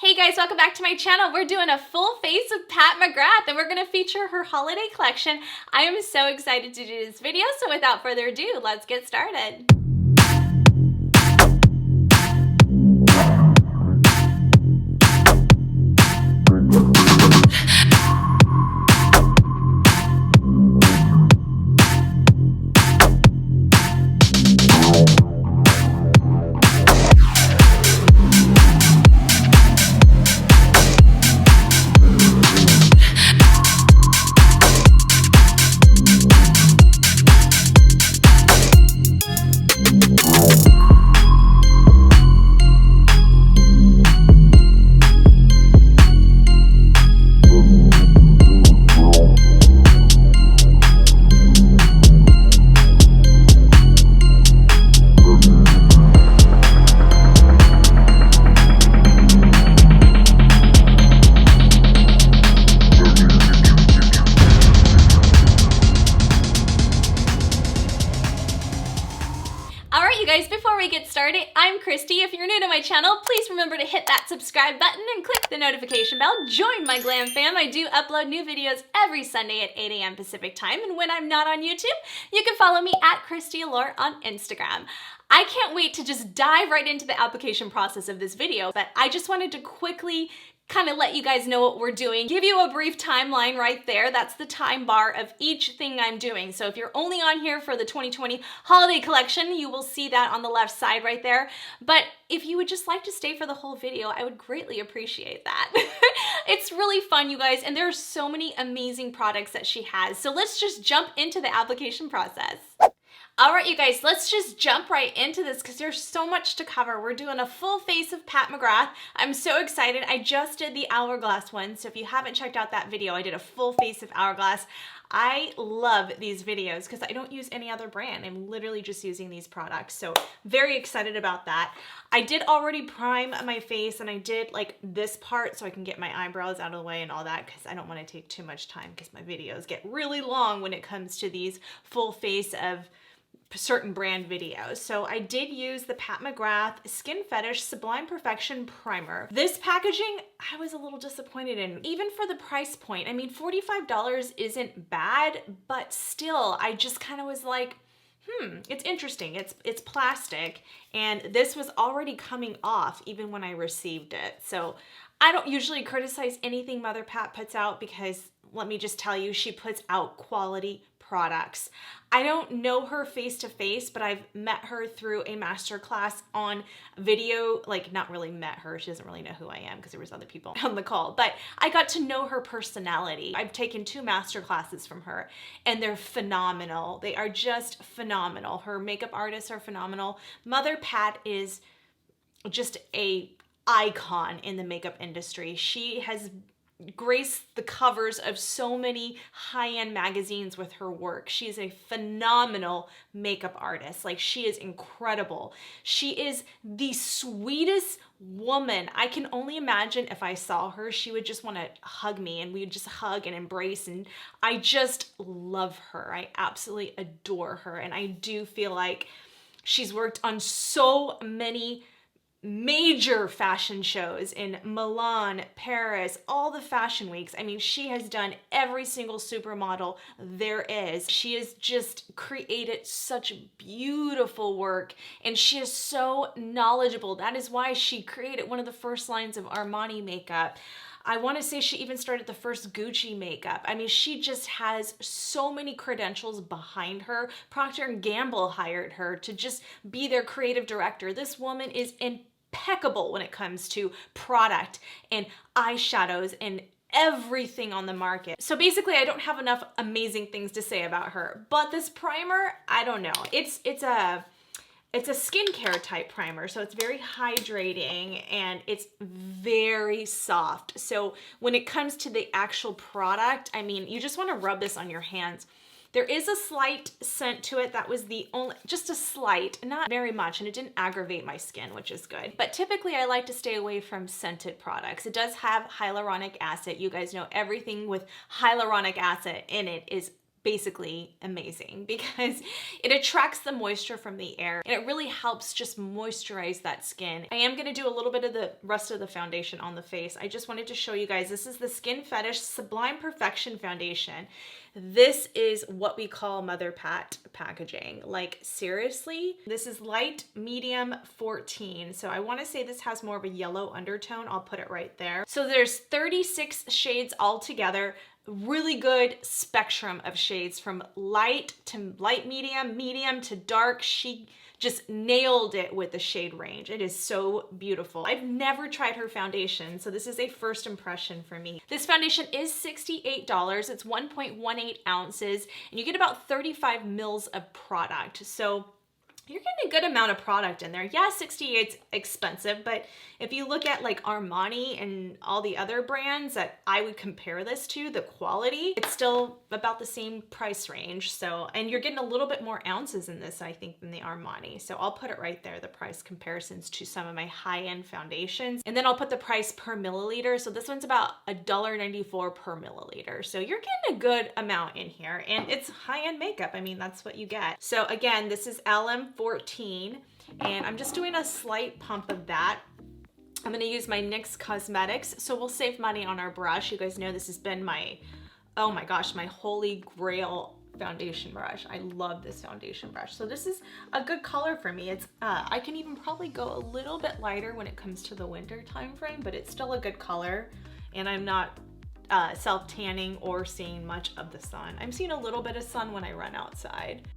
Hey guys, welcome back to my channel. We're doing a full face of Pat McGrath and we're going to feature her holiday collection. I am so excited to do this video, so without further ado, let's get started. Before we get started, I'm Christy. If you're new to my channel, please remember to hit that subscribe button and click the notification bell. Join my glam fam. I do upload new videos every Sunday at 8 a.m. Pacific time, and when I'm not on YouTube, you can follow me at Christy Allure on Instagram. I can't wait to just dive right into the application process of this video, but I just wanted to quickly kind of let you guys know what we're doing, give you a brief timeline right there. That's the time bar of each thing I'm doing. So if you're only on here for the 2020 holiday collection, you will see that on the left side right there. But if you would just like to stay for the whole video, I would greatly appreciate that. It's really fun, you guys, and there are so many amazing products that she has. So let's just jump into the application process. All right, you guys, let's just jump right into this because there's so much to cover. We're doing a full face of Pat McGrath. I'm so excited. I just did the Hourglass one, so if you haven't checked out that video, I did a full face of Hourglass. I love these videos because I don't use any other brand. I'm literally just using these products, so very excited about that. I did already prime my face, and I did like this part so I can get my eyebrows out of the way and all that because I don't want to take too much time because my videos get really long when it comes to these full face of certain brand videos. So I did use the Pat McGrath Skin Fetish Sublime Perfection Primer. This packaging, I was a little disappointed in, even for the price point. I mean, $45 isn't bad, but still, I just kind of was like, it's interesting. It's plastic, and this was already coming off even when I received it. So I don't usually criticize anything Mother Pat puts out because let me just tell you, she puts out quality products. I don't know her face to face, but I've met her through a masterclass on video. Like, not really met her. She doesn't really know who I am because there was other people on the call, but I got to know her personality. I've taken 2 masterclasses from her and they're phenomenal. They are just phenomenal. Her makeup artists are phenomenal. Mother Pat is just a icon in the makeup industry. She has graced the covers of so many high-end magazines with her work. She is a phenomenal makeup artist. Like, she is incredible. She is the sweetest woman. I can only imagine if I saw her, she would just want to hug me and we would just hug and embrace, and I just love her. I absolutely adore her, and I do feel like she's worked on so many major fashion shows in Milan, Paris, all the fashion weeks. I mean, she has done every single supermodel there is. She has just created such beautiful work, and she is so knowledgeable. That is why she created one of the first lines of Armani makeup. I want to say she even started the first Gucci makeup. I mean, she just has so many credentials behind her. Procter & Gamble hired her to just be their creative director. This woman is impeccable when it comes to product and eyeshadows and everything on the market. So basically, I don't have enough amazing things to say about her. But this primer, I don't know. It's a skincare type primer, so it's very hydrating and it's very soft. So when it comes to the actual product, I mean, you just want to rub this on your hands. There is a slight scent to it. That was the only, just a slight, not very much, and it didn't aggravate my skin, which is good. But typically I like to stay away from scented products. It does have hyaluronic acid. You guys know everything with hyaluronic acid in it is basically amazing because it attracts the moisture from the air and it really helps just moisturize that skin. I am gonna do a little bit of the rest of the foundation on the face. I just wanted to show you guys, this is the Skin Fetish Sublime Perfection Foundation. This is what we call Mother Pat packaging. Like seriously, this is light, medium, 14. So I wanna say this has more of a yellow undertone. I'll put it right there. So there's 36 shades altogether. Really good spectrum of shades from light to light medium, medium to dark. She just nailed it with the shade range. It is so beautiful. I've never tried her foundation, so this is a first impression for me. This foundation is $68. It's 1.18 ounces, and you get about 35 mils of product. So you're getting a good amount of product in there. Yeah, 68's expensive, but if you look at like Armani and all the other brands that I would compare this to, the quality, it's still about the same price range. So, and you're getting a little bit more ounces in this, I think, than the Armani. So I'll put it right there, the price comparisons to some of my high-end foundations. And then I'll put the price per milliliter. So this one's about $1.94 per milliliter. So you're getting a good amount in here, and it's high-end makeup. I mean, that's what you get. So again, this is LM14, and I'm just doing a slight pump of that. I'm gonna use my NYX Cosmetics, so we'll save money on our brush. You guys know this has been my, oh my gosh, my holy grail foundation brush. I love this foundation brush. So this is a good color for me. It's I can even probably go a little bit lighter when it comes to the winter time frame, but it's still a good color, and I'm not self-tanning or seeing much of the sun. I'm seeing a little bit of sun when I run outside.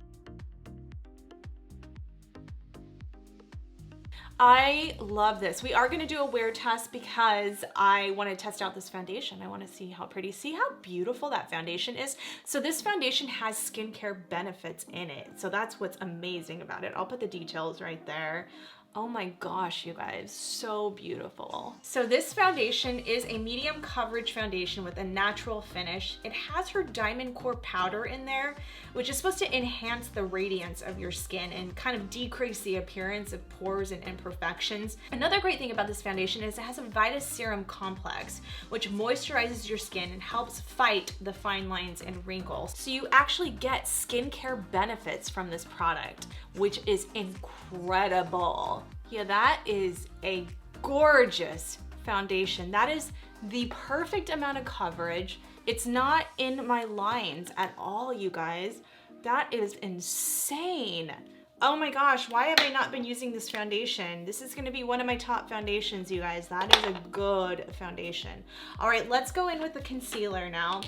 I love this. We are gonna do a wear test because I wanna test out this foundation. I wanna see how pretty, see how beautiful that foundation is. So this foundation has skincare benefits in it. So that's what's amazing about it. I'll put the details right there. Oh my gosh, you guys, so beautiful. So this foundation is a medium coverage foundation with a natural finish. It has her Diamond Core powder in there, which is supposed to enhance the radiance of your skin and kind of decrease the appearance of pores and imperfections. Another great thing about this foundation is it has a Vitus Serum Complex, which moisturizes your skin and helps fight the fine lines and wrinkles. So you actually get skincare benefits from this product, which is incredible. Yeah, that is a gorgeous foundation. That is the perfect amount of coverage. It's not in my lines at all, you guys. That is insane. Oh my gosh, why have I not been using this foundation? This is gonna be one of my top foundations, you guys. That is a good foundation. All right, let's go in with the concealer now.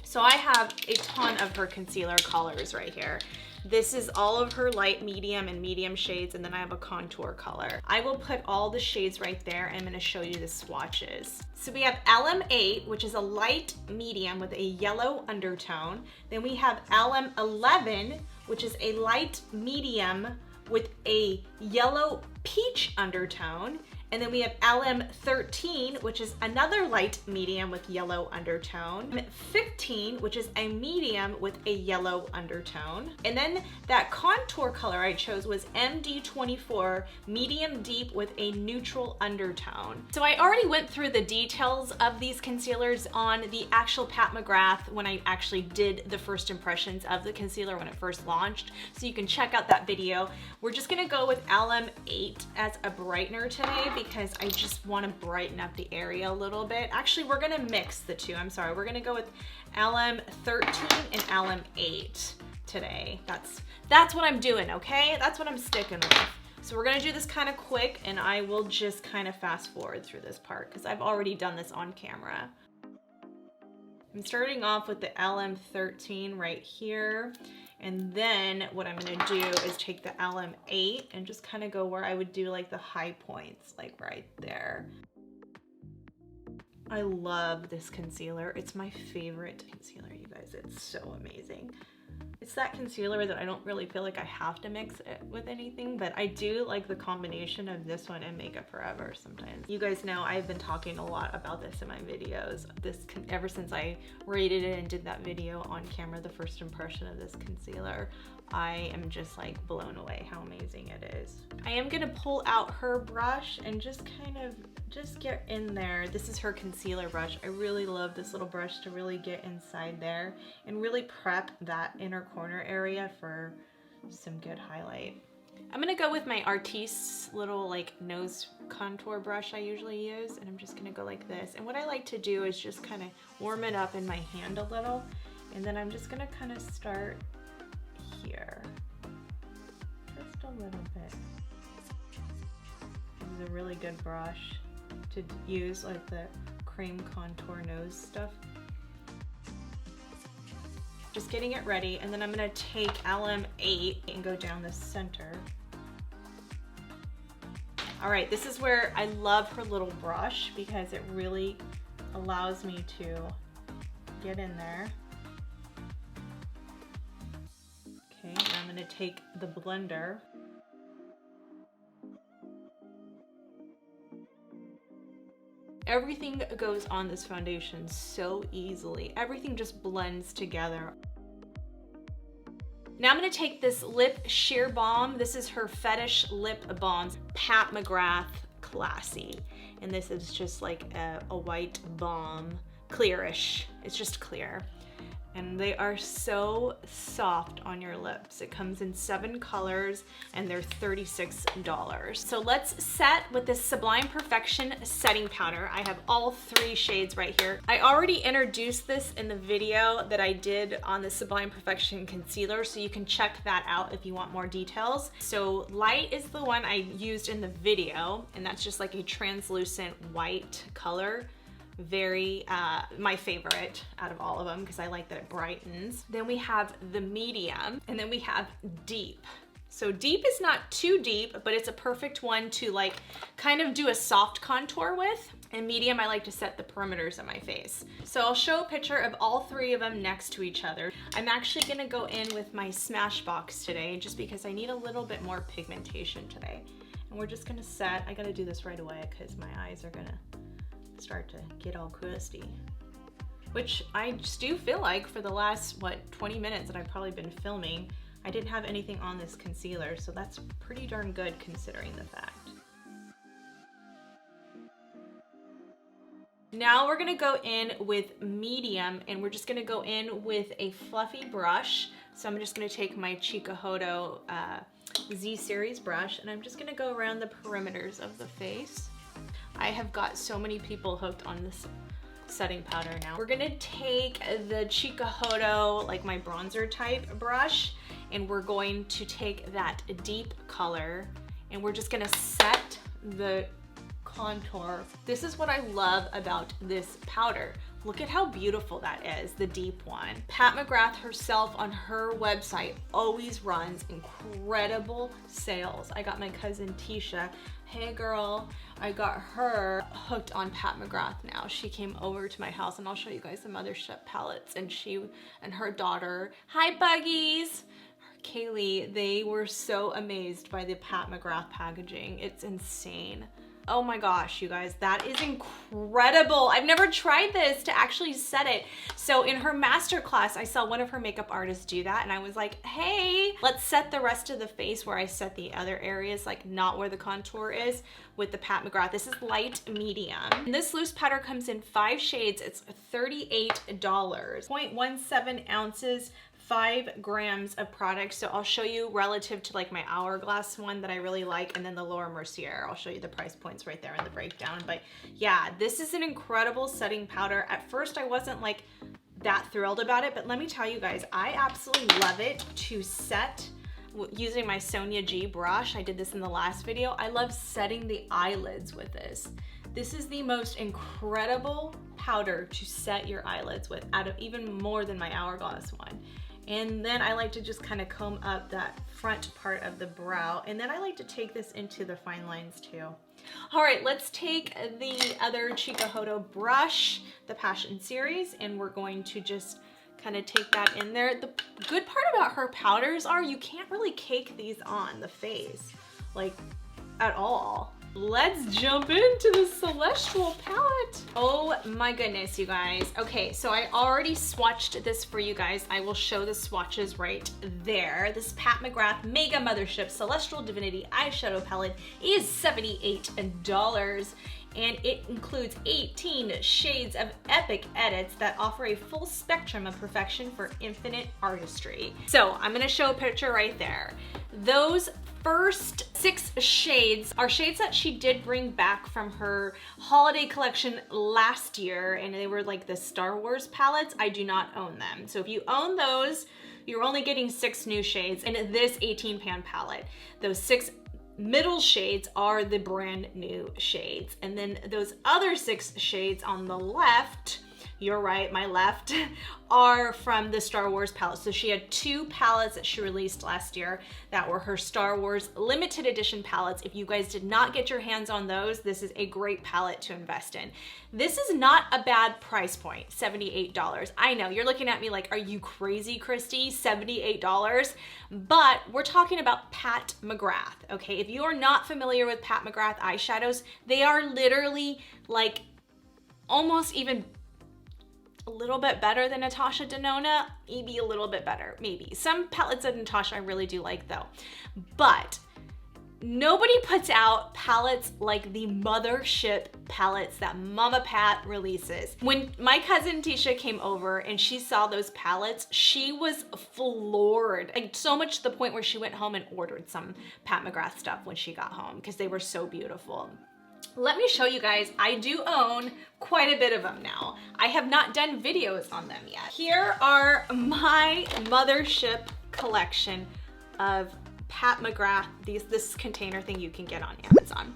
So I have a ton of her concealer colors right here. This is all of her light, medium, and medium shades, and then I have a contour color. I will put all the shades right there, and I'm gonna show you the swatches. So we have LM8, which is a light medium with a yellow undertone. Then we have LM11, which is a light medium with a yellow peach undertone. And then we have LM13, which is another light medium with yellow undertone. 15, which is a medium with a yellow undertone. And then that contour color I chose was MD24, medium deep with a neutral undertone. So I already went through the details of these concealers on the actual Pat McGrath when I actually did the first impressions of the concealer when it first launched. So you can check out that video. We're just gonna go with LM8 as a brightener today, because I just want to brighten up the area a little bit. Actually, we're gonna mix the two. I'm sorry, we're gonna go with LM13 and LM8 today. That's what I'm doing, okay? That's what I'm sticking with. So we're gonna do this kind of quick, and I will just kind of fast forward through this part because I've already done this on camera. I'm starting off with the LM13 right here. And then what I'm gonna do is take the LM8 and just kind of go where I would do like the high points, like right there. I love this concealer. It's my favorite concealer, you guys. It's so amazing. It's that concealer that I don't really feel like I have to mix it with anything, but I do like the combination of this one and Makeup Forever sometimes. You guys know I've been talking a lot about this in my videos. Ever since I rated it and did that video on camera, the first impression of this concealer, I am just like blown away how amazing it is. I am gonna pull out her brush and just kind of get in there. This is her concealer brush. I really love this little brush to really get inside there and really prep that inner corner area for some good highlight. I'm gonna go with my Artiste little like nose contour brush I usually use, and I'm just gonna go like this. And what I like to do is just kind of warm it up in my hand a little, and then I'm just gonna kind of start here, just a little bit. This is a really good brush to use like the cream contour nose stuff. Just getting it ready, and then I'm gonna take LM8 and go down the center. All right, this is where I love her little brush because it really allows me to get in there. Okay, and I'm gonna take the blender. Everything goes on this foundation so easily. Everything just blends together. Now I'm gonna take this lip sheer balm. This is her Fetish lip balm, Pat McGrath Classy. And this is just like a white balm, clearish. It's just clear. And they are so soft on your lips. It comes in 7 colors and they're $36. So let's set with this Sublime Perfection setting powder. I have all 3 shades right here. I already introduced this in the video that I did on the Sublime Perfection concealer, so you can check that out if you want more details. So light is the one I used in the video, and that's just like a translucent white color. Very my favorite out of all of them because I like that it brightens. Then we have the medium, and then we have deep. So deep is not too deep, but it's a perfect one to like kind of do a soft contour with. And medium, I like to set the perimeters of my face. So I'll show a picture of all 3 of them next to each other. I'm actually gonna go in with my Smashbox today just because I need a little bit more pigmentation today. And we're just gonna set, I gotta do this right away because my eyes are gonna start to get all crusty, which I just do feel like for the last 20 minutes that I've probably been filming, I didn't have anything on this concealer, so that's pretty darn good considering the fact. Now we're gonna go in with medium, and we're just gonna go in with a fluffy brush. So I'm just gonna take my Chikuhodo Z series brush, and I'm just gonna go around the perimeters of the face. I have got so many people hooked on this setting powder now. We're gonna take the Chikuhodo, like my bronzer type brush, and we're going to take that deep color, and we're just gonna set the contour. This is what I love about this powder. Look at how beautiful that is, the deep one. Pat McGrath herself on her website always runs incredible sales. I got my cousin Tisha, hey girl, I got her hooked on Pat McGrath now. She came over to my house, and I'll show you guys the Mothership palettes, and she and her daughter, hi Buggies, Kaylee, they were so amazed by the Pat McGrath packaging. It's insane. Oh my gosh, you guys, that is incredible. I've never tried this to actually set it. So in her masterclass, I saw one of her makeup artists do that, and I was like, hey, let's set the rest of the face where I set the other areas, like not where the contour is, with the Pat McGrath. This is light medium. And this loose powder comes in 5 shades. It's $38. 0.17 ounces, 5 grams of product. So I'll show you relative to like my Hourglass one that I really like, and then the Laura Mercier. I'll show you the price points right there in the breakdown. But yeah, this is an incredible setting powder. At first I wasn't like that thrilled about it, but let me tell you guys, I absolutely love it to set using my Sonia G brush. I did this in the last video. I love setting the eyelids with this. This is the most incredible powder to set your eyelids with, out of even more than my Hourglass one. And then I like to just kind of comb up that front part of the brow. And then I like to take this into the fine lines too. All right, let's take the other Chikuhodo brush, the Passion series, and we're going to just kind of take that in there. The good part about her powders are you can't really cake these on the face, like at all. Let's jump into the Celestial palette. Oh my goodness, you guys. Okay, so I already swatched this for you guys. I will show the swatches right there. This Pat McGrath Mega Mothership Celestial Divinity Eyeshadow Palette is $78. And it includes 18 shades of epic edits that offer a full spectrum of perfection for infinite artistry. So I'm gonna show a picture right there. Those first 6 shades are shades that she did bring back from her holiday collection last year, and they were like the Star Wars palettes. I do not own them. So if you own those, you're only getting 6 new shades in this 18 pan palette. Those 6 middle shades are the brand new shades. And then those other 6 shades on the left, you're right, my left, are from the Star Wars palette. So she had 2 palettes that she released last year that were her Star Wars limited edition palettes. If you guys did not get your hands on those, this is a great palette to invest in. This is not a bad price point, $78. I know, you're looking at me like, are you crazy, Christy? $78? But we're talking about Pat McGrath, okay? If you are not familiar with Pat McGrath eyeshadows, they are literally like almost even a little bit better than Natasha Denona, maybe a little bit better, maybe. Some palettes of Natasha I really do like though. But nobody puts out palettes like the Mothership palettes that Mama Pat releases. When my cousin Tisha came over and she saw those palettes, she was floored. Like so much to the point where she went home and ordered some Pat McGrath stuff when she got home because they were so beautiful. Let me show you guys, I do own quite a bit of them now. I have not done videos on them yet. Here are my Mothership collection of Pat McGrath, this container thing you can get on Amazon.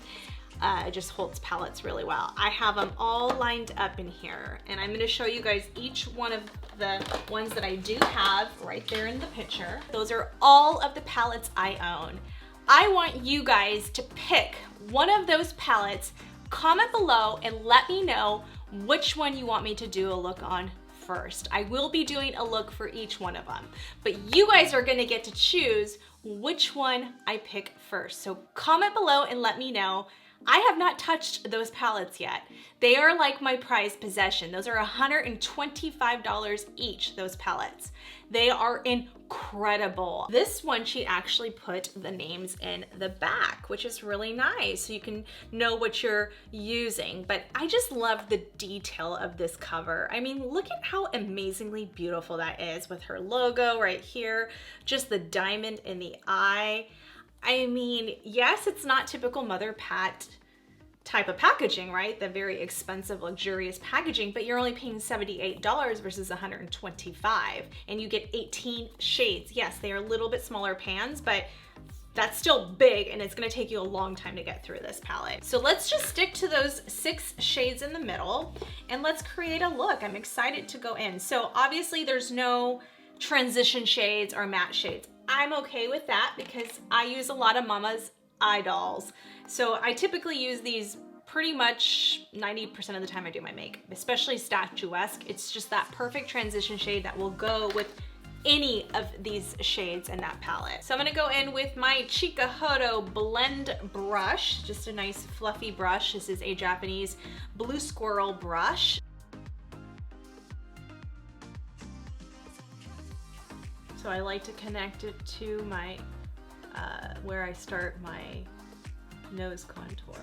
It just holds palettes really well. I have them all lined up in here, and I'm gonna show you guys each one of the ones that I do have right there in the picture. Those are all of the palettes I own. I want you guys to pick one of those palettes, comment below and let me know which one you want me to do a look on first. I will be doing a look for each one of them, but you guys are gonna get to choose which one I pick first. So comment below and let me know. I have not touched those palettes yet. They are like my prized possession. Those are $125 each, those palettes. They are incredible. This one, she actually put the names in the back, which is really nice. So you can know what you're using. But I just love the detail of this cover. I mean, look at how amazingly beautiful that is with her logo right here. Just the diamond in the eye. I mean, yes, it's not typical Mother Pat type of packaging, right? The very expensive, luxurious packaging, but you're only paying $78 versus $125, and you get 18 shades. Yes, they are a little bit smaller pans, but that's still big, and it's gonna take you a long time to get through this palette. So let's just stick to those 6 shades in the middle, and let's create a look. I'm excited to go in. So obviously there's no transition shades or matte shades. I'm okay with that because I use a lot of Mama's eye dolls. So I typically use these pretty much 90% of the time I do my makeup, especially statuesque. It's just that perfect transition shade that will go with any of these shades in that palette. So I'm gonna go in with my Chikuhodo blend brush, just a nice fluffy brush. This is a Japanese blue squirrel brush. So I like to connect it to my, where I start my nose contour.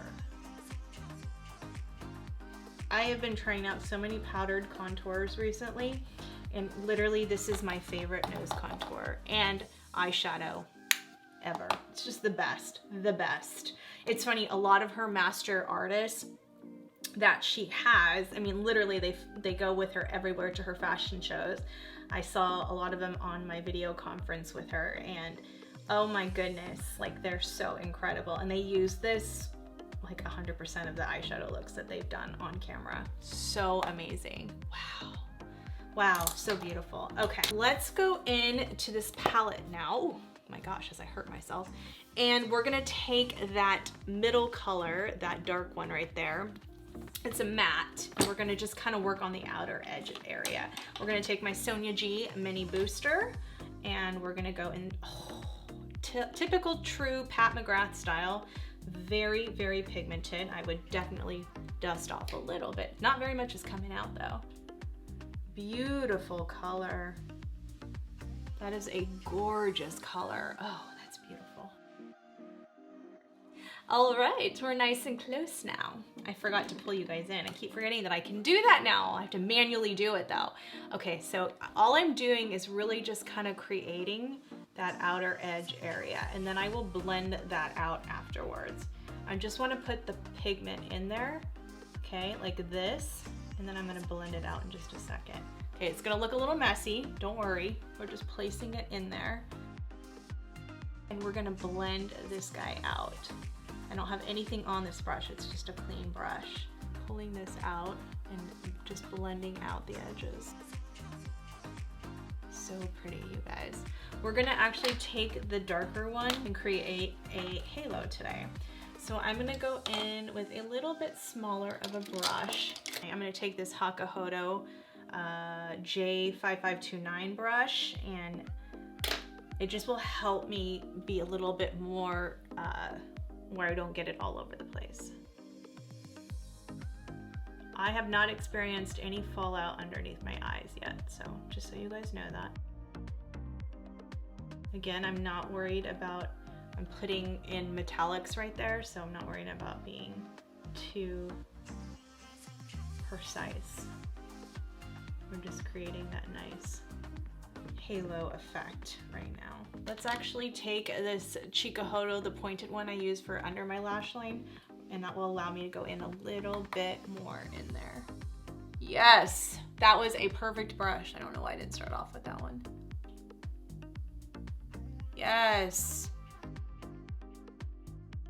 I have been trying out so many powdered contours recently, and literally this is my favorite nose contour and eyeshadow ever. It's just the best, the best. It's funny, a lot of her master artists that she has, I mean, literally they go with her everywhere to her fashion shows. I saw a lot of them on my video conference with her, and oh my goodness, like they're so incredible. And they use this like 100% of the eyeshadow looks that they've done on camera. So amazing. Wow. Wow, so beautiful. Okay, let's go into this palette now. Oh my gosh, as I hurt myself. And we're gonna take that middle color, that dark one right there, It's a matte, and we're gonna just kind of work on the outer edge area. We're gonna take my Sonia G Mini Booster, and we're gonna go in typical true Pat McGrath style. Very, very pigmented. I would definitely dust off a little bit. Not very much is coming out though. Beautiful color. That is a gorgeous color. Oh, that's beautiful. All right, we're nice and close now. I forgot to pull you guys in. I keep forgetting that I can do that now. I have to manually do it though. Okay, so all I'm doing is really just kind of creating that outer edge area, and then I will blend that out afterwards. I just want to put the pigment in there, okay, like this, and then I'm going to blend it out in just a second. Okay, it's going to look a little messy, don't worry. We're just placing it in there, and we're going to blend this guy out. I don't have anything on this brush, it's just a clean brush. Pulling this out and just blending out the edges. So pretty, you guys. We're gonna actually take the darker one and create a halo today. So I'm gonna go in with a little bit smaller of a brush. I'm gonna take this Hakuhodo J5529 brush, and it just will help me be a little bit more where I don't get it all over the place. I have not experienced any fallout underneath my eyes yet, so just so you guys know that. Again, I'm not worried about, I'm putting in metallics right there, so I'm not worried about being too precise. We're just creating that nice halo effect right now. Let's actually take this Chikuhodo, the pointed one I use for under my lash line, and that will allow me to go in a little bit more in there. Yes, that was a perfect brush. I don't know why I didn't start off with that one. Yes.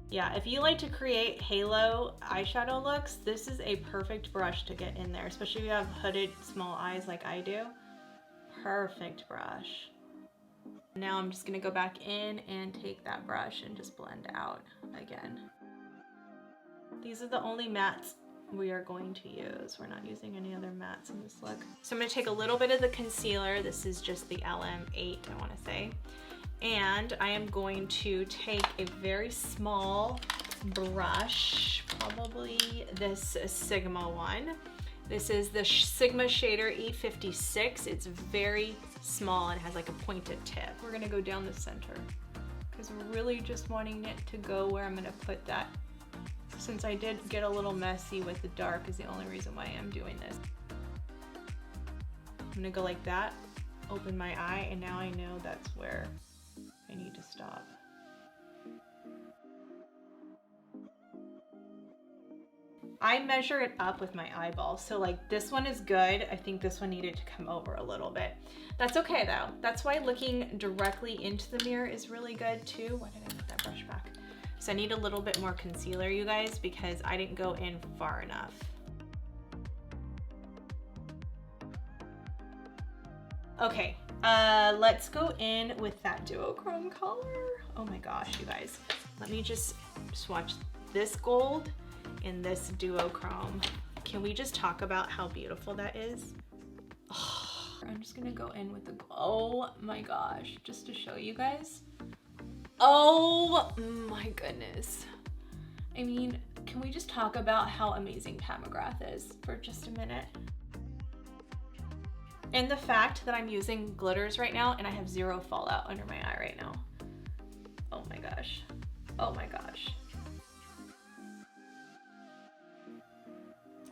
Yeah, if you like to create halo eyeshadow looks, this is a perfect brush to get in there, especially if you have hooded small eyes like I do. Perfect brush. Now I'm just gonna go back in and take that brush and just blend out again. These are the only mattes we are going to use. We're not using any other mattes in this look. So I'm gonna take a little bit of the concealer. This is just the LM8, I wanna say. And I am going to take a very small brush, probably this Sigma one. This is the Sigma Shader E56. It's very small and has like a pointed tip. We're gonna go down the center because we're really just wanting it to go where I'm gonna put that. Since I did get a little messy with the dark is the only reason why I'm doing this. I'm gonna go like that, open my eye, and now I know that's where I need to stop. I measure it up with my eyeball. So like this one is good. I think this one needed to come over a little bit. That's okay though. That's why looking directly into the mirror is really good too. Why did I put that brush back? So I need a little bit more concealer, you guys, because I didn't go in far enough. Okay, let's go in with that duochrome color. Oh my gosh, you guys. Let me just swatch this gold in this duochrome. Can we just talk about how beautiful that is? Oh, I'm just gonna go in with the, oh my gosh, just to show you guys. Oh my goodness. I mean, can we just talk about how amazing Pat McGrath is for just a minute? And the fact that I'm using glitters right now and I have zero fallout under my eye right now. Oh my gosh. Oh my gosh.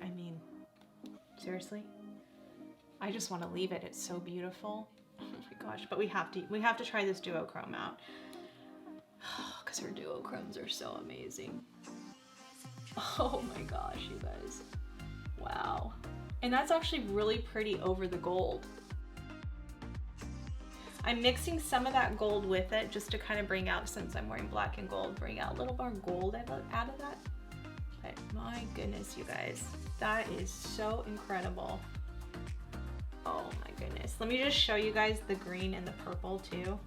I mean, seriously? I just want to leave it. It's so beautiful. Oh my gosh, but we have to try this duochrome out. Because her duochromes are so amazing. Oh my gosh, you guys. Wow. And that's actually really pretty over the gold. I'm mixing some of that gold with it just to kind of bring out, since I'm wearing black and gold, bring out a little more gold out of that. But my goodness, you guys, that is so incredible. Oh my goodness. Let me just show you guys the green and the purple too.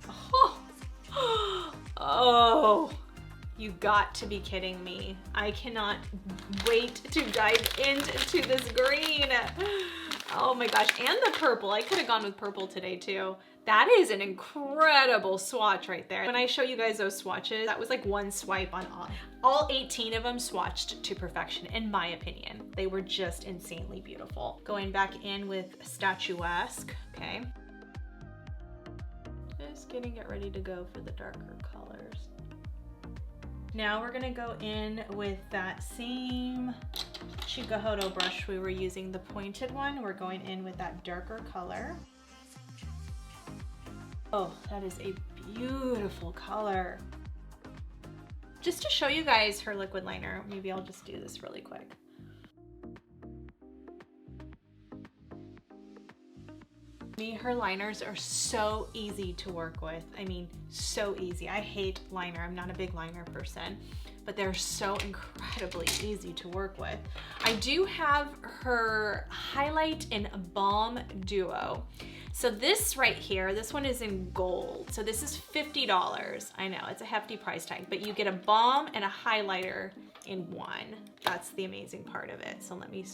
Oh, You got to be kidding me. I cannot wait to dive into this green. Oh my gosh, and the purple. I could have gone with purple today too. That is an incredible swatch right there. When I show you guys those swatches, that was like one swipe on all 18 of them swatched to perfection, in my opinion. They were just insanely beautiful. Going back in with statuesque, okay. Just getting it ready to go for the darker colors. Now we're gonna go in with that same Chikuhodo brush we were using, the pointed one. We're going in with that darker color. Oh, that is a beautiful color. Just to show you guys her liquid liner, maybe I'll just do this really quick. Her liners are so easy to work with. I mean, so easy. I hate liner. I'm not a big liner person, but they're so incredibly easy to work with. I do have her highlight in BALM duo. So this right here, this one is in gold. So this is $50. I know, it's a hefty price tag, but you get a balm and a highlighter in one. That's the amazing part of it. So let me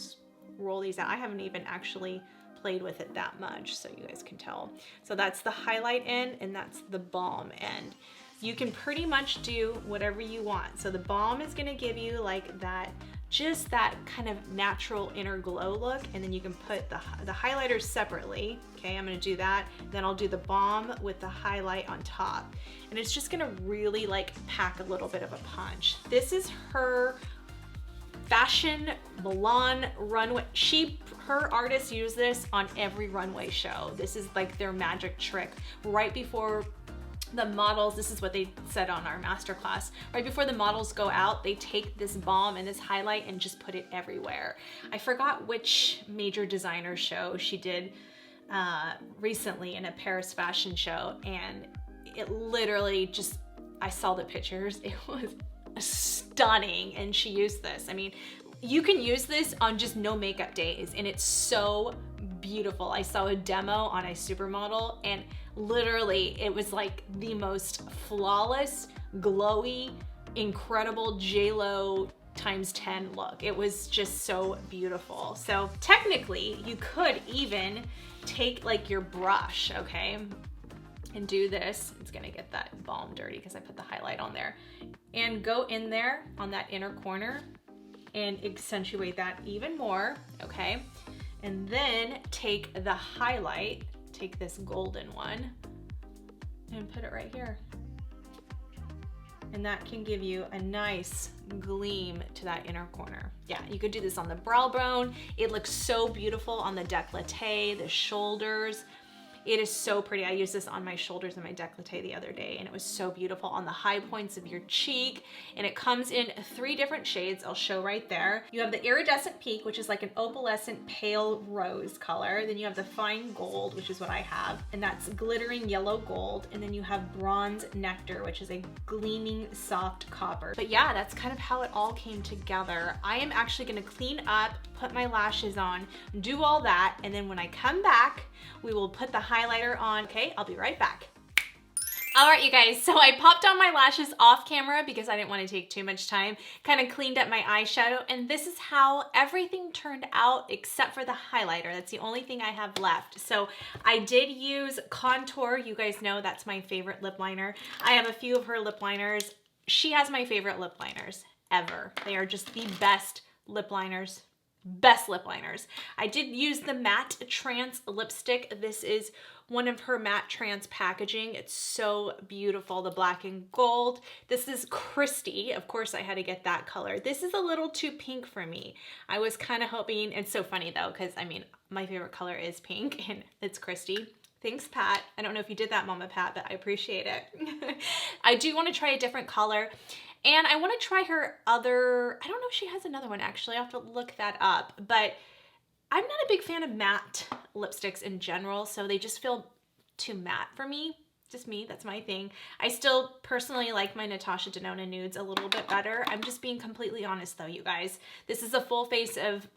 roll these out. I haven't even actually played with it that much, so you guys can tell. So that's the highlight end and that's the balm end. You can pretty much do whatever you want. So the balm is gonna give you like that, just that kind of natural inner glow look, and then you can put the highlighters separately. Okay, I'm gonna do that. Then I'll do the balm with the highlight on top. And it's just gonna really like pack a little bit of a punch. This is her fashion Milan runway. Her artists use this on every runway show. This is like their magic trick. Right before the models, this is what they said on our masterclass, right before the models go out, they take this balm and this highlight and just put it everywhere. I forgot which major designer show she did recently in a Paris fashion show, and it literally just, I saw the pictures, it was stunning, and she used this. I mean, you can use this on just no makeup days, and it's so beautiful. I saw a demo on a supermodel, and literally it was like the most flawless, glowy, incredible J-Lo times 10 look. It was just so beautiful. So technically you could even take like your brush, okay, and do this. It's gonna get that balm dirty because I put the highlight on there, and go in there on that inner corner and accentuate that even more, okay? And then take the highlight, take this golden one, and put it right here. And that can give you a nice gleam to that inner corner. Yeah, you could do this on the brow bone. It looks so beautiful on the décolleté, the shoulders. It is so pretty. I used this on my shoulders and my décolleté the other day, and it was so beautiful on the high points of your cheek. And it comes in 3 different shades. I'll show right there. You have the iridescent peak, which is like an opalescent pale rose color. Then you have the fine gold, which is what I have, and that's glittering yellow gold. And then you have bronze nectar, which is a gleaming soft copper. But yeah, that's kind of how it all came together. I am actually gonna clean up, put my lashes on, do all that, and then when I come back, we will put the highlighter on. Okay, I'll be right back. All right, you guys, so I popped on my lashes off camera because I didn't want to take too much time, kind of cleaned up my eyeshadow, and this is how everything turned out except for the highlighter. That's the only thing I have left. So I did use Contour. You guys know that's my favorite lip liner. I have a few of her lip liners. She has my favorite lip liners ever. They are just the best lip liners. Best lip liners. I did use the matte trance lipstick. This is one of her matte trance packaging. It's so beautiful, the black and gold. This is Christy. Of course I had to get that color. This is a little too pink for me. I was kind of hoping, it's so funny though, because I mean, my favorite color is pink and it's Christy. Thanks, Pat. I don't know if you did that, Mama Pat, but I appreciate it. I do want to try a different color. And I want to try her other, I don't know if she has another one actually, I'll have to look that up, but I'm not a big fan of matte lipsticks in general, so they just feel too matte for me. Just me, that's my thing. I still personally like my Natasha Denona nudes a little bit better. I'm just being completely honest though, you guys. This is a full face of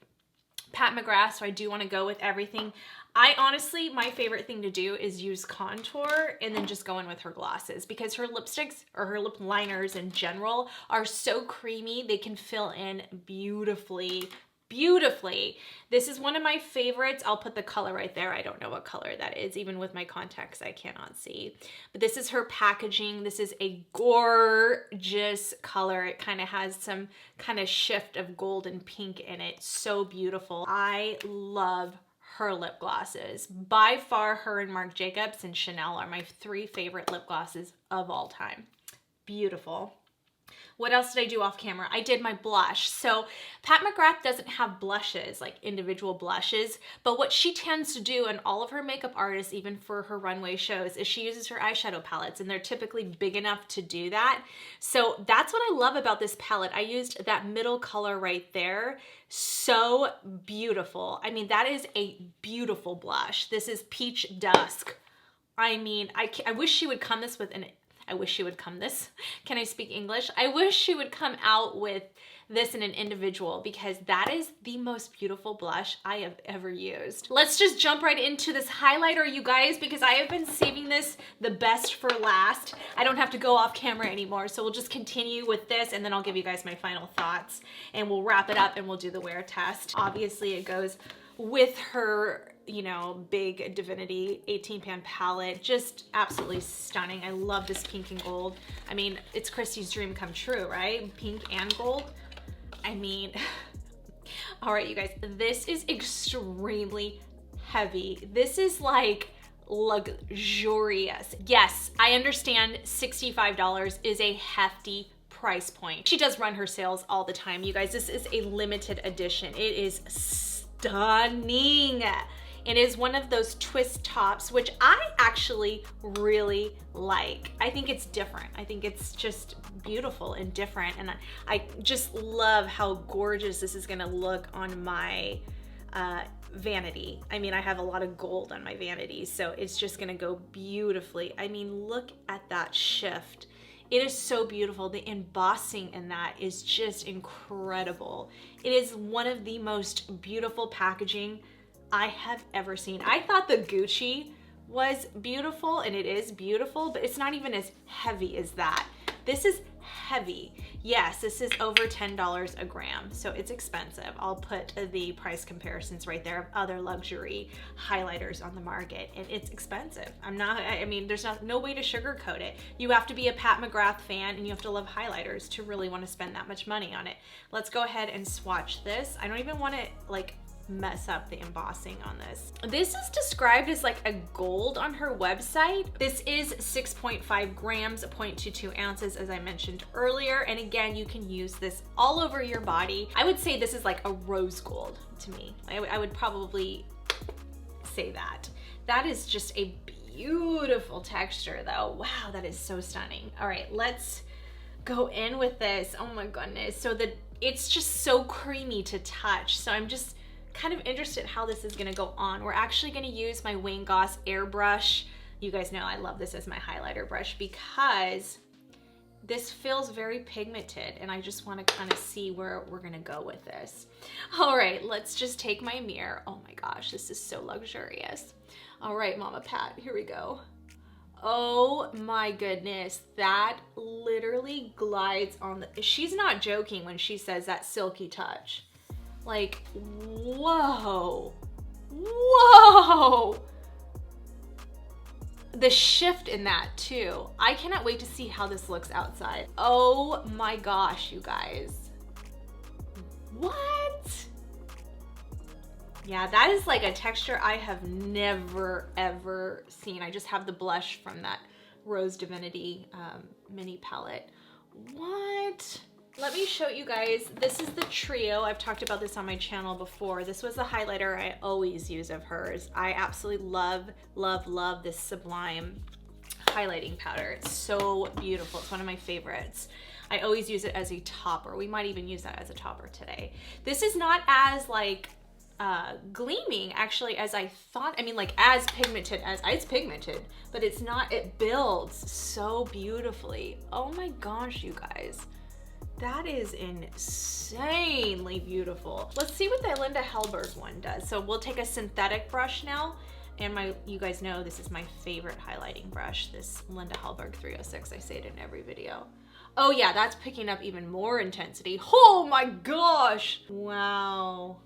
Pat McGrath, so I do want to go with everything. I honestly, my favorite thing to do is use contour and then just go in with her glosses, because her lipsticks or her lip liners in general are so creamy. They can fill in beautifully. This is one of my favorites. I'll put the color right there. I don't know what color that is. Even with my contacts, I cannot see. But this is her packaging. This is a gorgeous color. It kind of has some kind of shift of gold and pink in it. So beautiful. I love her lip glosses. By far, her and Marc Jacobs and Chanel are my 3 favorite lip glosses of all time. Beautiful. What else did I do off camera? I did my blush. So Pat McGrath doesn't have blushes, like individual blushes, but what she tends to do, and all of her makeup artists, even for her runway shows, is she uses her eyeshadow palettes, and they're typically big enough to do that. So that's what I love about this palette. I used that middle color right there. So beautiful. I mean, that is a beautiful blush. This is Peach Dusk. I mean, I wish she would come this with an I wish she would come this. Can I speak English? I wish she would come out with this in an individual, because that is the most beautiful blush I have ever used. Let's just jump right into this highlighter, you guys, because I have been saving this the best for last. I don't have to go off camera anymore, so we'll just continue with this, and then I'll give you guys my final thoughts, and we'll wrap it up and we'll do the wear test. Obviously, it goes with her, you know, big Divinity 18-pan palette. Just absolutely stunning. I love this pink and gold. I mean, it's Christy's dream come true, right? Pink and gold. I mean, all right, you guys, this is extremely heavy. This is like luxurious. Yes, I understand $65 is a hefty price point. She does run her sales all the time, you guys. This is a limited edition. It is stunning. It is one of those twist tops, which I actually really like. I think it's different. I think it's just beautiful and different. And I just love how gorgeous this is gonna look on my vanity. I mean, I have a lot of gold on my vanity, so it's just gonna go beautifully. I mean, look at that shift. It is so beautiful. The embossing in that is just incredible. It is one of the most beautiful packaging I have ever seen. I thought the Gucci was beautiful, and it is beautiful, but it's not even as heavy as that. This is heavy. Yes, this is over $10 a gram, so it's expensive. I'll put the price comparisons right there of other luxury highlighters on the market, and it's expensive. I mean, there's no way to sugarcoat it. You have to be a Pat McGrath fan, and you have to love highlighters to really want to spend that much money on it. Let's go ahead and swatch this. I don't even want to like mess up the embossing on this. This is described as like a gold on her website. This is 6.5 grams, 0.22 ounces, as I mentioned earlier. And again, you can use this all over your body. I would say this is like a rose gold to me. I would probably say that. That is just a beautiful texture though. Wow, that is so stunning. All right, let's go in with this. Oh my goodness. So it's just so creamy to touch. So I'm just kind of interested how this is gonna go on. We're actually gonna use my Wayne Goss airbrush. You guys know I love this as my highlighter brush because this feels very pigmented, and I just wanna kind of see where we're gonna go with this. All right, let's just take my mirror. Oh my gosh, this is so luxurious. All right, Mama Pat, here we go. Oh my goodness, that literally glides on the, she's not joking when she says that silky touch. Like, whoa, whoa. The shift in that too. I cannot wait to see how this looks outside. Oh my gosh, you guys. What? Yeah, that is like a texture I have never ever seen. I just have the blush from that Rose Divinity mini palette. What? Let me show you guys. This is the trio. I've talked about this on my channel before. This was the highlighter I always use of hers. I absolutely love, love, love this Sublime highlighting powder. It's so beautiful. It's one of my favorites. I always use it as a topper. We might even use that as a topper today. This is not as like gleaming actually as I thought. I mean, like as pigmented as it's pigmented, but it's not. It builds so beautifully. Oh my gosh, you guys. That is insanely beautiful. Let's see what the Linda Hellberg one does. So we'll take a synthetic brush now. And you guys know this is my favorite highlighting brush, this Linda Hellberg 306. I say it in every video. Oh yeah, that's picking up even more intensity. Oh my gosh. Wow.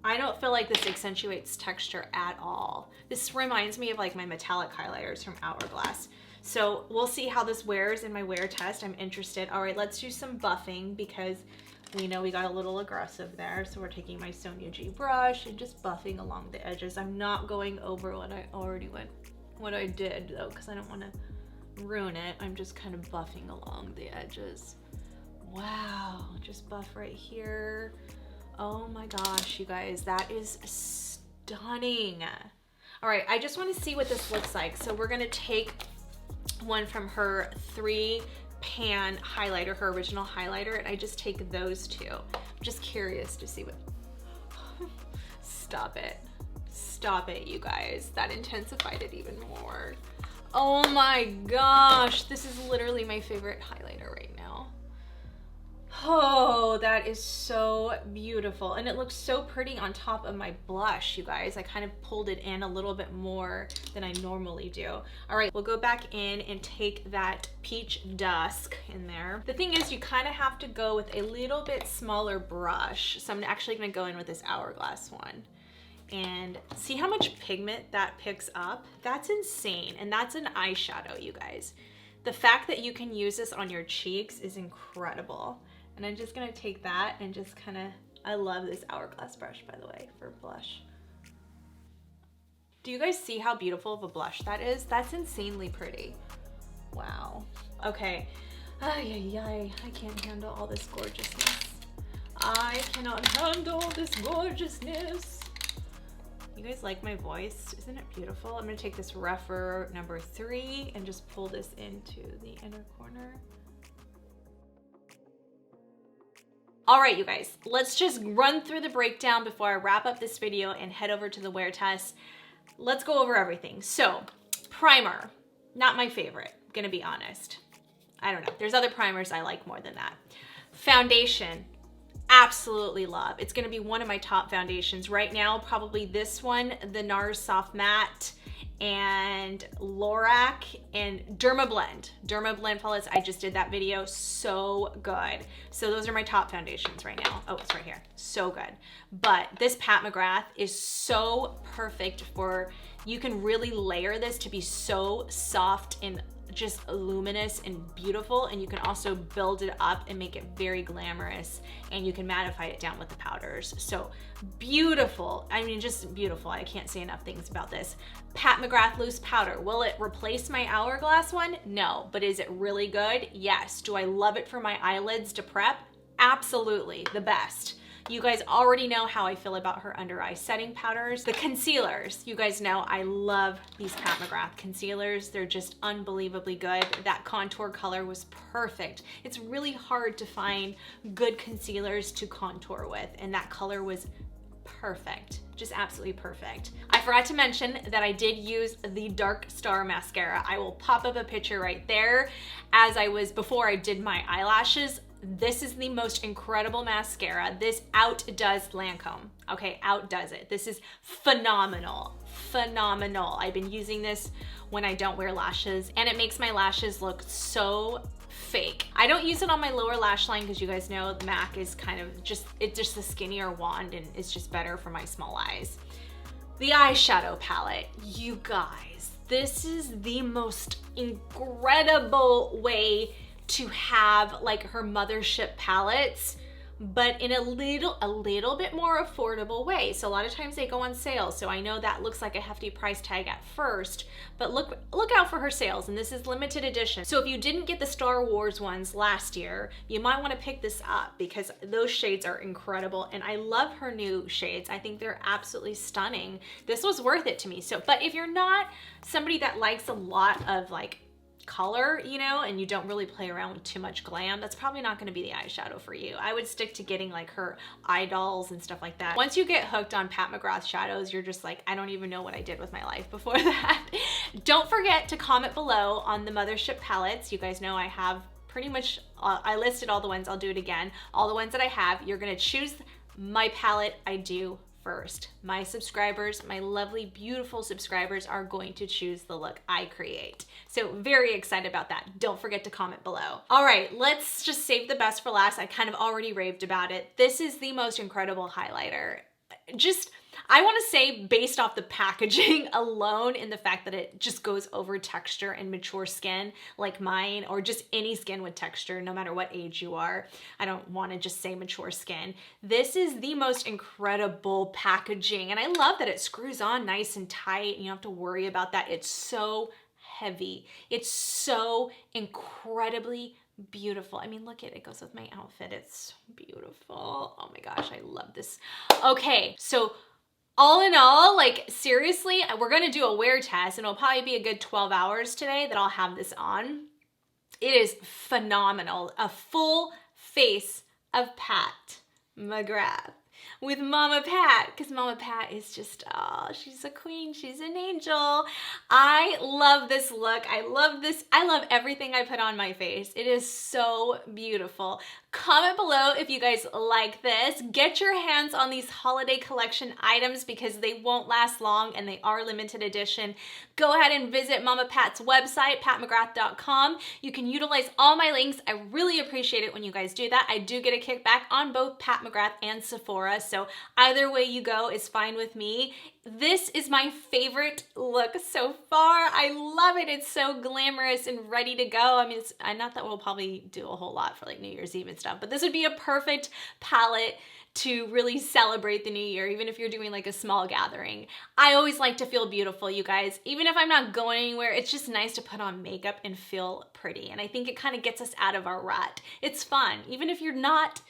I don't feel like this accentuates texture at all. This reminds me of like my metallic highlighters from Hourglass. So we'll see how this wears in my wear test. I'm interested. All right, let's do some buffing because we know we got a little aggressive there. So we're taking my Sonia G brush and just buffing along the edges. I'm not going over what I already what I did though, because I don't want to ruin it. I'm just kind of buffing along the edges. Wow, just buff right here. Oh my gosh, you guys, that is stunning. All right, I just want to see what this looks like. So we're gonna take one from her 3-pan highlighter, her original highlighter, and I just take those two. I'm just curious to see what, stop it, you guys. That intensified it even more. Oh my gosh, this is literally my favorite highlighter right now. Oh, that is so beautiful. And it looks so pretty on top of my blush, you guys. I kind of pulled it in a little bit more than I normally do. All right, we'll go back in and take that Peach Dusk in there. The thing is, you kind of have to go with a little bit smaller brush. So I'm actually gonna go in with this Hourglass one. And see how much pigment that picks up? That's insane. And that's an eyeshadow, you guys. The fact that you can use this on your cheeks is incredible. And I'm just gonna take that and just kind of, I love this Hourglass brush, by the way, for blush. Do you guys see how beautiful of a blush that is? That's insanely pretty. Wow. Okay. Ay, ay, ay. I can't handle all this gorgeousness. I cannot handle this gorgeousness. You guys like my voice? Isn't it beautiful? I'm gonna take this rougher number 3 and just pull this into the inner corner. All right, you guys, let's just run through the breakdown before I wrap up this video and head over to the wear test. Let's go over everything. So, primer, not my favorite, gonna be honest. I don't know, there's other primers I like more than that. Foundation, absolutely love. It's gonna be one of my top foundations right now, probably this one, the NARS Soft Matte, and Lorac and Dermablend palettes. I just did that video, so good. So those are my top foundations right now. Oh, it's right here, so good. But this Pat McGrath is so perfect for, you can really layer this to be so soft and just luminous and beautiful, and you can also build it up and make it very glamorous, and you can mattify it down with the powders. So beautiful. I mean, just beautiful. I can't say enough things about this. Pat McGrath loose powder. Will it replace my Hourglass one? No, but is it really good? Yes. Do I love it for my eyelids to prep? Absolutely, the best. You guys already know how I feel about her under eye setting powders. The concealers, you guys know I love these Pat McGrath concealers. They're just unbelievably good. That contour color was perfect. It's really hard to find good concealers to contour with, and that color was perfect, just absolutely perfect. I forgot to mention that I did use the Dark Star mascara. I will pop up a picture right there before I did my eyelashes. This is the most incredible mascara. This outdoes Lancome. Okay, outdoes it. This is phenomenal, phenomenal. I've been using this when I don't wear lashes, and it makes my lashes look so fake. I don't use it on my lower lash line because you guys know the MAC is kind of it's just a skinnier wand, and it's just better for my small eyes. The eyeshadow palette, you guys, this is the most incredible way to have like her Mothership palettes, but in a little bit more affordable way. So a lot of times they go on sale. So I know that looks like a hefty price tag at first, but look out for her sales, and this is limited edition. So if you didn't get the Star Wars ones last year, you might want to pick this up because those shades are incredible, and I love her new shades. I think they're absolutely stunning. This was worth it to me. So, but if you're not somebody that likes a lot of like color, you know, and you don't really play around with too much glam, that's probably not going to be the eyeshadow for you. I would stick to getting like her eye dolls and stuff like that. Once you get hooked on Pat McGrath shadows, you're just like, I don't even know what I did with my life before that. Don't forget to comment below on the Mothership palettes. You guys know I have pretty much, I listed all the ones, I'll do it again. All the ones that I have, you're gonna choose my palette I do first. My subscribers, my lovely, beautiful subscribers are going to choose the look I create. So very excited about that. Don't forget to comment below. All right, let's just save the best for last. I kind of already raved about it. This is the most incredible highlighter. I want to say based off the packaging alone and the fact that it just goes over texture and mature skin like mine, or just any skin with texture, no matter what age you are. I don't want to just say mature skin. This is the most incredible packaging, and I love that it screws on nice and tight. You don't have to worry about that. It's so heavy. It's so incredibly beautiful. I mean, look at it. It goes with my outfit. It's beautiful. Oh my gosh, I love this. Okay, so all in all, like seriously, we're gonna do a wear test, and it'll probably be a good 12 hours today that I'll have this on. It is phenomenal. A full face of Pat McGrath with Mama Pat, because Mama Pat is just, oh, she's a queen, she's an angel. I love this look. I love this. I love everything I put on my face. It is so beautiful. Comment below if you guys like this. Get your hands on these holiday collection items because they won't last long and they are limited edition. Go ahead and visit Mama Pat's website, patmcgrath.com. You can utilize all my links. I really appreciate it when you guys do that. I do get a kickback on both Pat McGrath and Sephora, so either way you go is fine with me. This is my favorite look so far. I love it. It's so glamorous and ready to go. I mean, not that we'll probably do a whole lot for like New Year's Eve and stuff, but this would be a perfect palette to really celebrate the new year, even if you're doing like a small gathering. I always like to feel beautiful, you guys. Even if I'm not going anywhere, it's just nice to put on makeup and feel pretty. And I think it kind of gets us out of our rut. It's fun, even if you're not,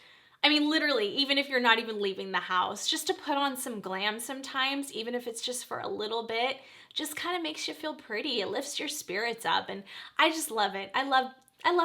I mean, literally, even if you're not even leaving the house, just to put on some glam sometimes, even if it's just for a little bit, just kind of makes you feel pretty. It lifts your spirits up, and I just love it. I love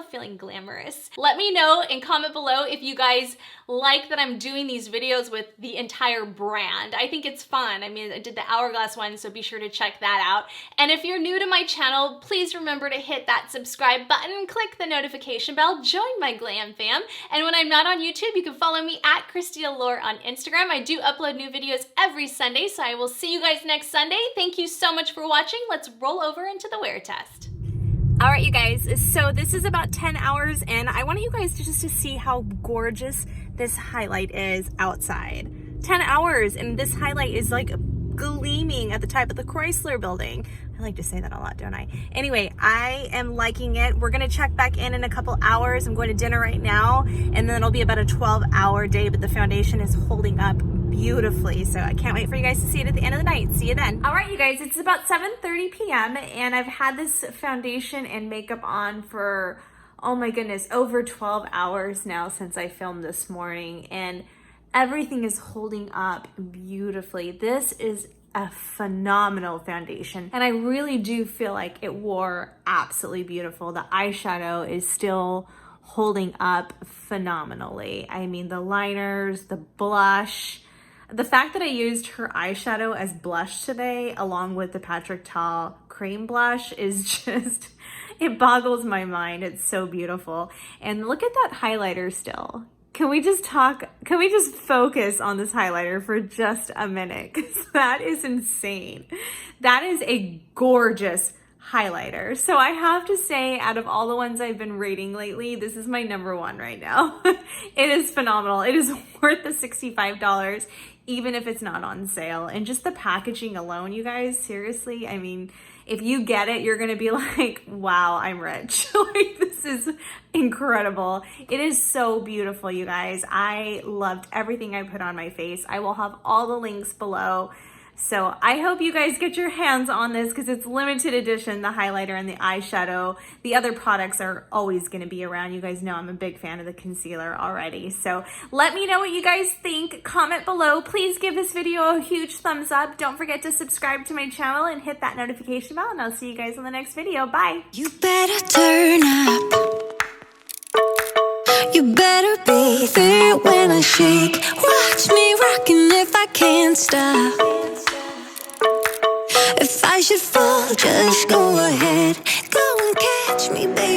feeling glamorous. Let me know and comment below if you guys like that I'm doing these videos with the entire brand. I think it's fun. I mean, I did the Hourglass one, so be sure to check that out. And if you're new to my channel, please remember to hit that subscribe button, click the notification bell, join my glam fam. And when I'm not on YouTube, you can follow me at Christy Allure on Instagram. I do upload new videos every Sunday, so I will see you guys next Sunday. Thank you so much for watching. Let's roll over into the wear test. All right, you guys, so this is about 10 hours, and I want you guys to see how gorgeous this highlight is outside. 10 hours, and this highlight is like gleaming at the top of the Chrysler building. I like to say that a lot, don't I? Anyway, I am liking it. We're gonna check back in a couple hours. I'm going to dinner right now, and then it'll be about a 12-hour day, but the foundation is holding up beautifully, so I can't wait for you guys to see it at the end of the night. See you then. All right, you guys, it's about 7:30 p.m. and I've had this foundation and makeup on for, oh my goodness, over 12 hours now since I filmed this morning, and everything is holding up beautifully. This is a phenomenal foundation, and I really do feel like it wore absolutely beautiful. The eyeshadow is still holding up phenomenally. I mean, the liners, the blush, the fact that I used her eyeshadow as blush today along with the Patrick Ta cream blush is just, it boggles my mind. It's so beautiful. And look at that highlighter still. Can we just focus on this highlighter for just a minute? Because that is insane. That is a gorgeous highlighter. So I have to say, out of all the ones I've been rating lately, this is my #1 right now. It is phenomenal. It is worth the $65, even if it's not on sale. And just the packaging alone, you guys, seriously, I mean, if you get it, you're gonna be like, wow, I'm rich. Like, this is incredible. It is so beautiful, you guys. I loved everything I put on my face. I will have all the links below. So I hope you guys get your hands on this because it's limited edition, the highlighter and the eyeshadow. The other products are always gonna be around. You guys know I'm a big fan of the concealer already. So let me know what you guys think. Comment below. Please give this video a huge thumbs up. Don't forget to subscribe to my channel and hit that notification bell, and I'll see you guys in the next video. Bye. You better turn up. You better be there when I shake. Watch me rockin' if I can't stop. If I should fall, just go ahead. Go and catch me, baby.